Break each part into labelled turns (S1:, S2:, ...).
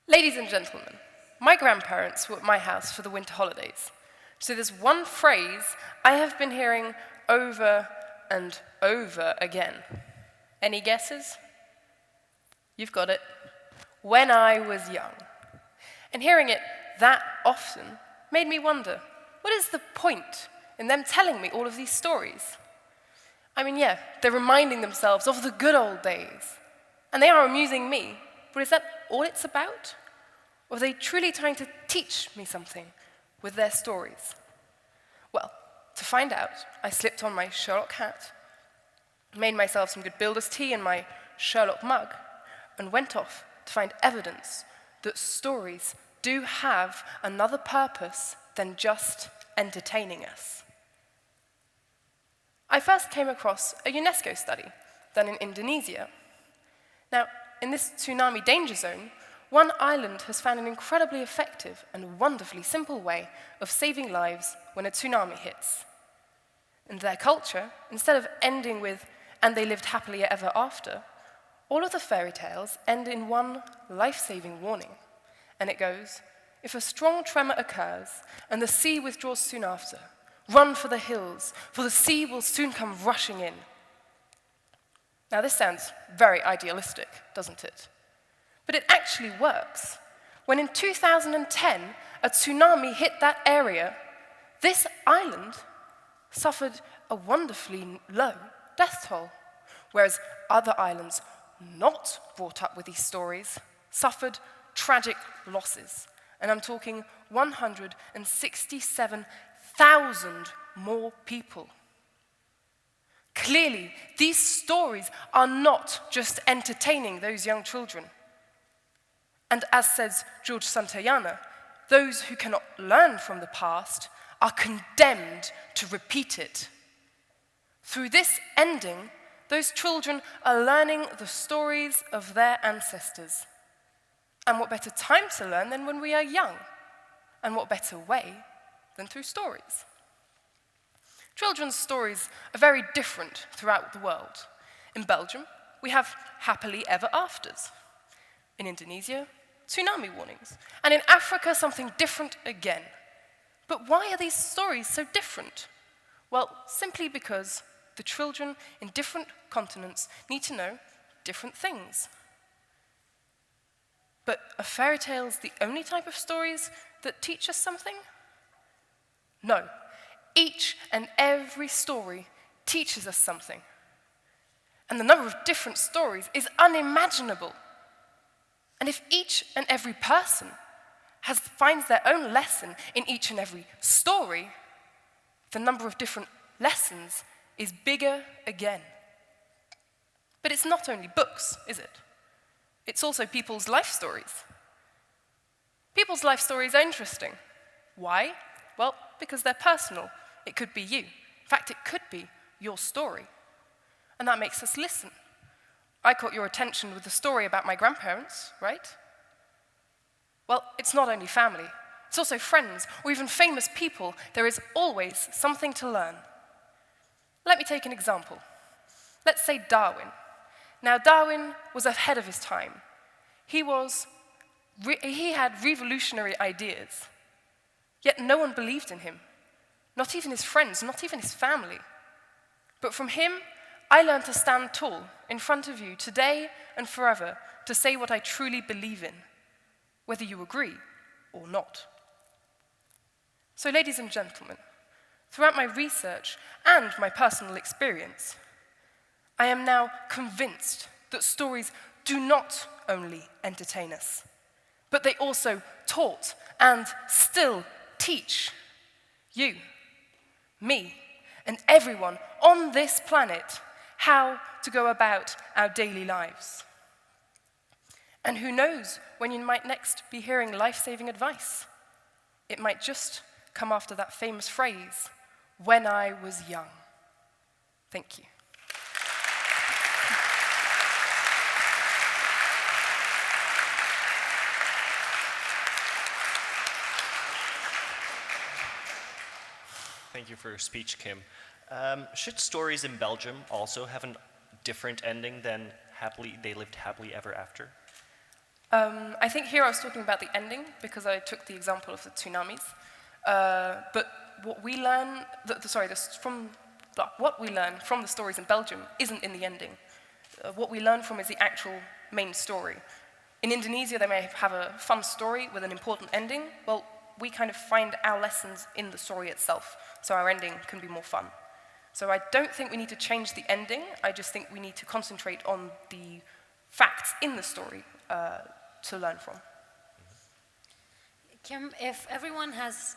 S1: Ladies and gentlemen, my grandparents were at my house for the winter holidays. So there's one phrase I have been hearing over and over again. Any guesses? You've got it. When I was young. And hearing it that often made me wonder, what is the point in them telling me all of these stories? I mean, yeah, they're reminding themselves of the good old days. And they are amusing me, but is that all it's about? Or are they truly trying to teach me something with their stories? Well, to find out, I slipped on my Sherlock hat, made myself some good builder's tea in my Sherlock mug, and went off to find evidence that stories do have another purpose than just entertaining us. I first came across a UNESCO study done in Indonesia. Now, in this tsunami danger zone, one island has found an incredibly effective and wonderfully simple way of saving lives when a tsunami hits. In their culture, instead of ending with, "and they lived happily ever after," all of the fairy tales end in one life-saving warning. And it goes, "If a strong tremor occurs and the sea withdraws soon after, run for the hills, for the sea will soon come rushing in." Now this sounds very idealistic, doesn't it? But it actually works. When in 2010, a tsunami hit that area, this island suffered a wonderfully low death toll, whereas other islands not brought up with these stories suffered tragic losses. And I'm talking 167,000 more people. Clearly, these stories are not just entertaining those young children. And as says George Santayana, those who cannot learn from the past are condemned to repeat it. Through this ending, those children are learning the stories of their ancestors. And what better time to learn than when we are young? And what better way than through stories? Children's stories are very different throughout the world. In Belgium, we have happily ever afters. In Indonesia, tsunami warnings. And in Africa, something different again. But why are these stories so different? Well, simply because the children in different continents need to know different things. But are fairy tales the only type of stories that teach us something? No. Each and every story teaches us something. And the number of different stories is unimaginable. And if each and every person finds their own lesson in each and every story, the number of different lessons is bigger again. But it's not only books, is it? It's also people's life stories. People's life stories are interesting. Why? Well, because they're personal. It could be you. In fact, it could be your story. And that makes us listen. I caught your attention with the story about my grandparents, right? Well, it's not only family. It's also friends or even famous people. There is always something to learn. Let me take an example. Let's say Darwin. Now, Darwin was ahead of his time. He had revolutionary ideas. Yet no one believed in him. Not even his friends, not even his family. But from him, I learned to stand tall in front of you today and forever to say what I truly believe in, whether you agree or not. So, ladies and gentlemen, throughout my research and my personal experience, I am now convinced that stories do not only entertain us, but they also taught and still teach you, me, and everyone on this planet how to go about our daily lives. And who knows when you might next be hearing life-saving advice? It might just come after that famous phrase, "when I was young." Thank you.
S2: Thank you for your speech, Kim. Should stories in Belgium also have a different ending than they lived happily ever after?
S1: I think here I was talking about the ending because I took the example of the tsunamis. But what we learn, what we learn from the stories in Belgium isn't in the ending. What we learn from is the actual main story. In Indonesia, they may have a fun story with an important ending. Well, we kind of find our lessons in the story itself, so our ending can be more fun. So I don't think we need to change the ending, I just think we need to concentrate on the facts in the story to learn from.
S3: Kim, if everyone has,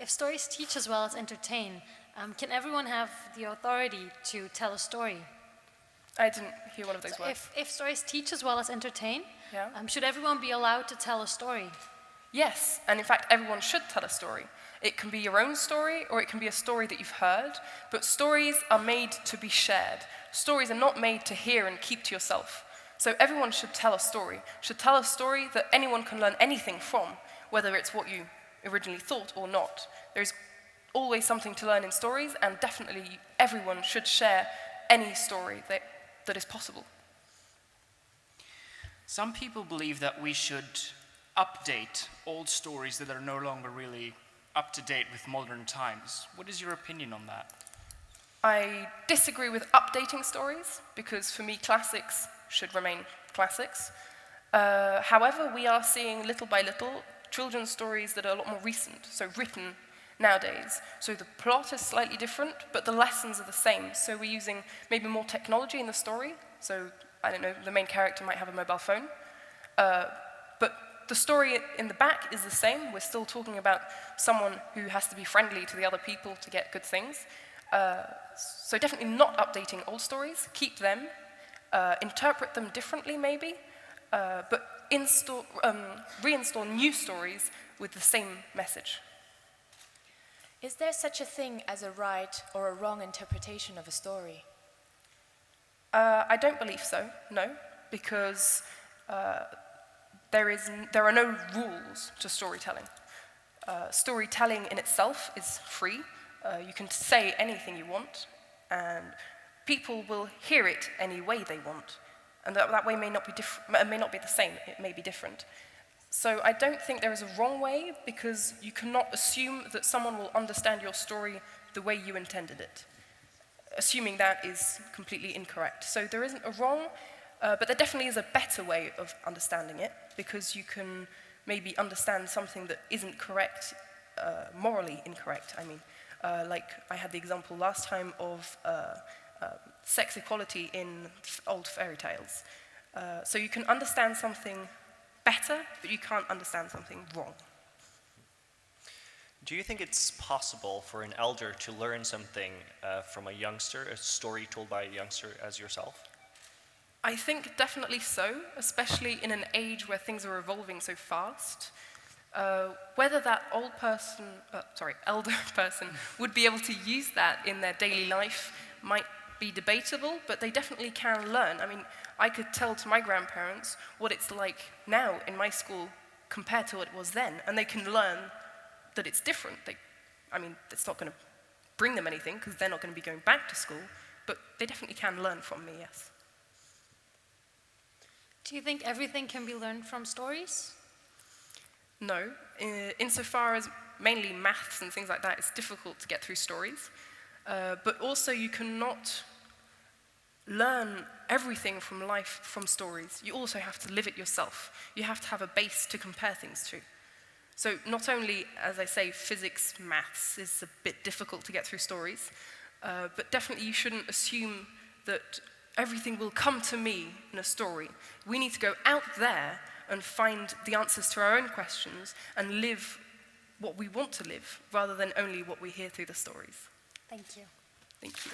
S3: if stories teach as well as entertain, can everyone have the authority to tell a story?
S1: I didn't hear one of those
S3: So
S1: words.
S3: if stories teach as well as entertain,
S1: Yeah.
S3: should everyone be allowed to tell a story?
S1: Yes, and in fact, everyone should tell a story. It can be your own story, or it can be a story that you've heard, but stories are made to be shared. Stories are not made to hear and keep to yourself. So everyone should tell a story that anyone can learn anything from, whether it's what you originally thought or not. There's always something to learn in stories, and definitely everyone should share any story that is possible.
S4: Some people believe that we should update old stories that are no longer really up to date with modern times. What is your opinion on that?
S1: I disagree with updating stories, because for me classics should remain classics. However, we are seeing little by little children's stories that are a lot more recent, so written nowadays. So the plot is slightly different, but the lessons are the same. So we're using maybe more technology in the story. So, I don't know, the main character might have a mobile phone. But the story in the back is the same. We're still talking about someone who has to be friendly to the other people to get good things. So definitely not updating old stories. Keep them. Interpret them differently, maybe. But reinstall new stories with the same message.
S5: Is there such a thing as a right or a wrong interpretation of a story?
S1: I don't believe so, no, because there are no rules to storytelling. Storytelling in itself is free. You can say anything you want, and people will hear it any way they want. And that way may not be the same, it may be different. So I don't think there is a wrong way, because you cannot assume that someone will understand your story the way you intended it. Assuming that is completely incorrect. So there isn't a wrong, but there definitely is a better way of understanding it, because you can maybe understand something that isn't correct, morally incorrect, I mean. Like I had the example last time of sex equality in old fairy tales. So you can understand something better, but you can't understand something wrong.
S2: Do you think it's possible for an elder to learn something from a youngster, a story told by a youngster as yourself?
S1: I think definitely so, especially in an age where things are evolving so fast. Whether that elder person would be able to use that in their daily life might be debatable, but they definitely can learn. I mean, I could tell to my grandparents what it's like now in my school compared to what it was then, and they can learn that it's different. It's not going to bring them anything, because they're not going to be going back to school, but they definitely can learn from me, yes.
S3: Do you think everything can be learned from stories?
S1: No. Insofar as mainly maths and things like that, it's difficult to get through stories. But also you cannot learn everything from life from stories. You also have to live it yourself. You have to have a base to compare things to. So not only, as I say, physics, maths is a bit difficult to get through stories, but definitely you shouldn't assume that everything will come to me in a story. We need to go out there and find the answers to our own questions and live what we want to live, rather than only what we hear through the stories.
S3: Thank you.
S1: Thank you.